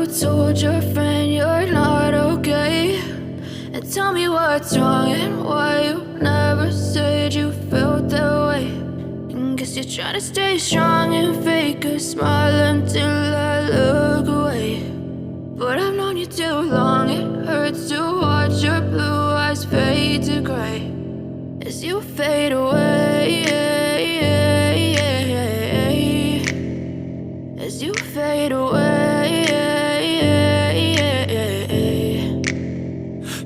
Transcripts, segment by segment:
told your friend you're not okay. And tell me what's wrong and why you never said you felt that way. And guess you're trying to stay strong and fake a smile until I look away. But I've known you too long, it hurts to watch your blue eyes fade to gray as you fade away, as you fade away.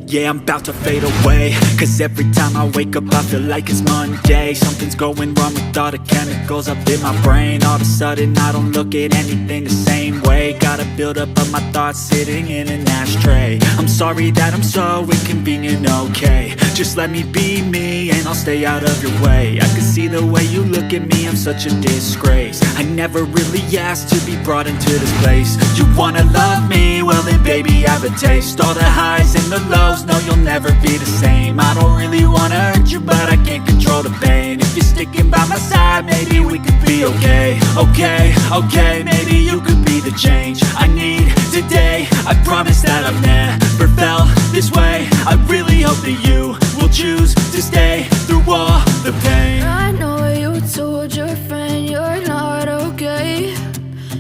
Yeah, I'm about to fade away, cause every time I wake up I feel like it's Monday. Something's going wrong with all the chemicals up in my brain. All of a sudden I don't look at anything the same way. Got a buildup of my thoughts sitting in an ashtray. I'm sorry that I'm so inconvenient, okay. Just let me be me and I'll stay out of your way. I can see the way you look at me, I'm such a disgrace. I never really asked to be brought into this place. You wanna love me? Well then baby I have a taste. All the highs and the lows, no, you'll never be the same. I don't really wanna hurt you, but I can't control the pain. If you're sticking by my side, maybe we could be okay. Okay, maybe you could be the change I need today. I promise that I've never felt this way. I really hope that you will choose to stay through all the pain. I know you told your friend you're not okay.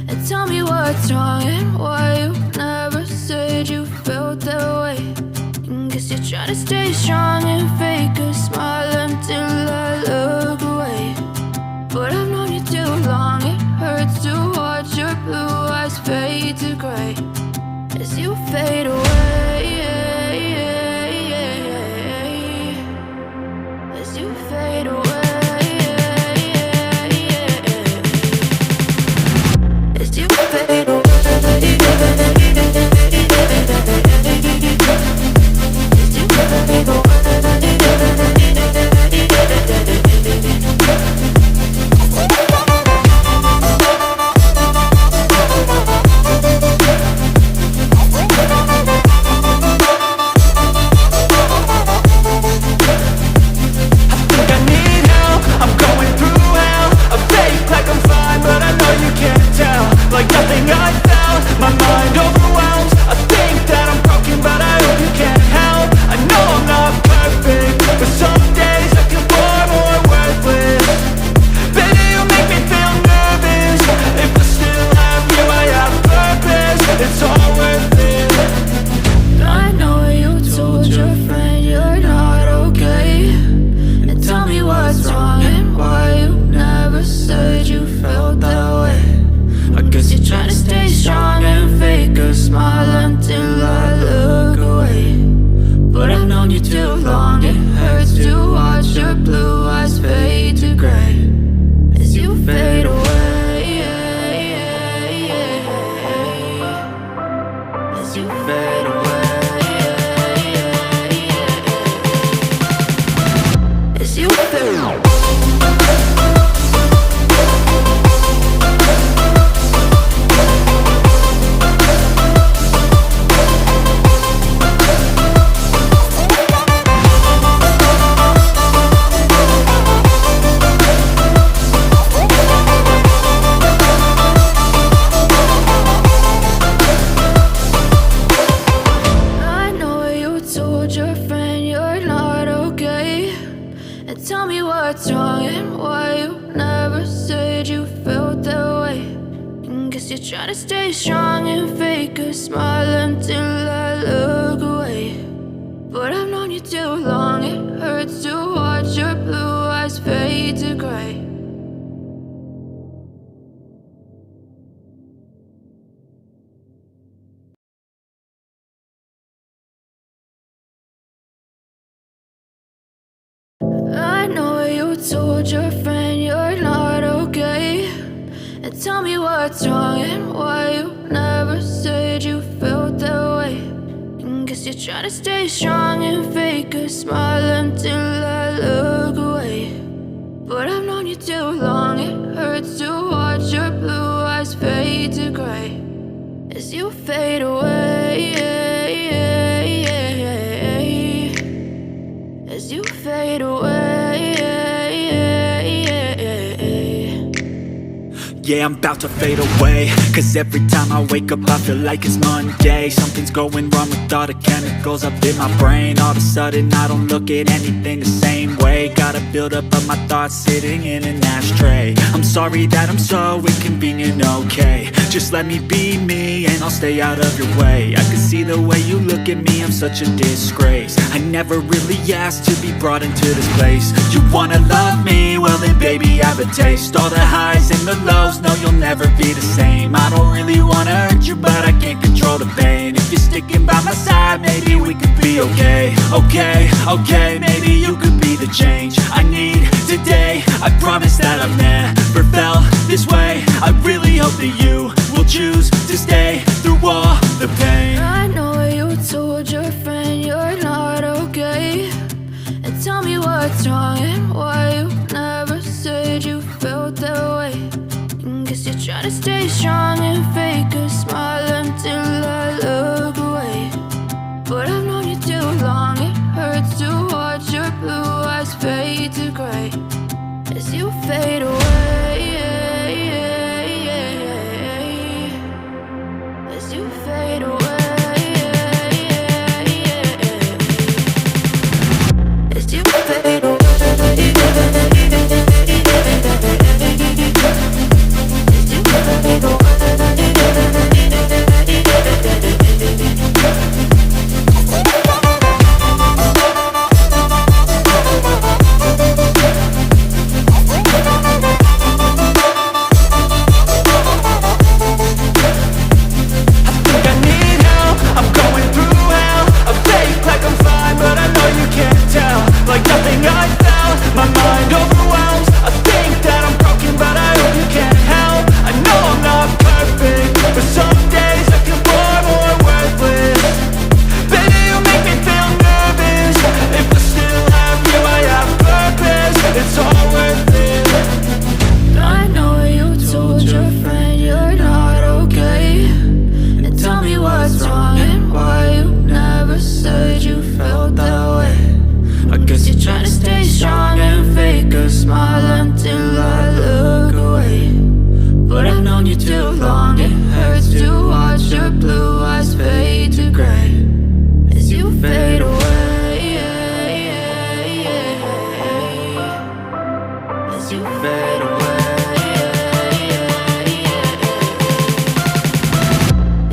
And tell me what's wrong and why you never said you felt that way. Guess you're trying to stay strong and fake a smile until I look away. But I've known you too long, it hurts to watch your blue eyes fade to gray as you fade away, as you fade away, as you fade away. I know you told your friend you're not okay. And tell me what's wrong and why you never said you felt that way. And guess you're trying to stay strong and fake a smile until I look away. But I've known you too long, it hurts to watch your blue eyes fade to gray as you fade away, as you fade away. yeah, I'm about to fade away. Cause every time I wake up I feel like it's Monday. Something's going wrong with all the chemicals up in my brain. All of a sudden I don't look at anything the same way. Gotta build up of my thoughts sitting in an ashtray. I'm sorry that I'm so inconvenient, okay. Just let me be me and I'll stay out of your way. I can see the way you look at me, I'm such a disgrace. I never really asked to be brought into this place. You wanna love me? Well then baby I have a taste. All the highs and the lows, no you'll never be the same. I don't really wanna hurt you but I can't control the pain. If you're sticking by my side, maybe we could be okay. Okay, maybe you could be the change I need today. I promise that I've never felt this way. I really hope that you will choose to stay through all the pain. I know you told your friend you're not okay, and tell me what's wrong and why you never said you felt that way. Guess you're trying to stay strong and fake a smile until I look away. But I've known you too long, it hurts to watch your blue eyes fade to gray as you fade away. As you fade away. As you fade away.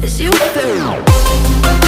As you fade away.